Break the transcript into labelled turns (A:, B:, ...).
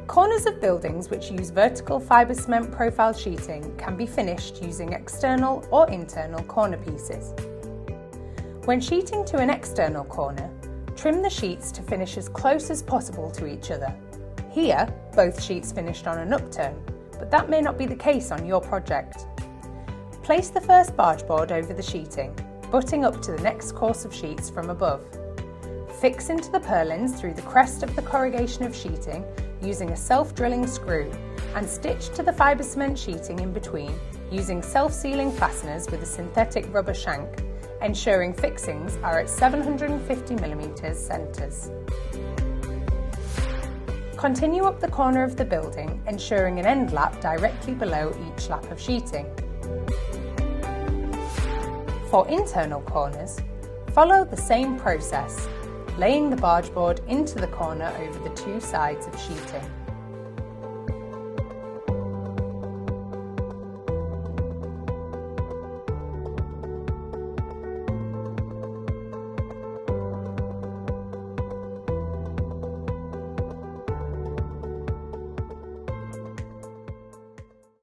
A: Corners of buildings which use vertical fibre cement profile sheeting can be finished using external or internal corner pieces. When sheeting to an external corner, trim the sheets to finish as close as possible to each other. Here, both sheets finished on an upturn, but that may not be the case on your project. Place the first barge board over the sheeting, butting up to the next course of sheets from above. Fix into the purlins through the crest of the corrugation of sheeting using a self-drilling screw and stitch to the fibre cement sheeting in between using self-sealing fasteners with a synthetic rubber shank, ensuring fixings are at 750mm centres. Continue up the corner of the building, ensuring an end lap directly below each lap of sheeting. For internal corners, follow the same process, laying the barge board into the corner over the two sides of sheeting.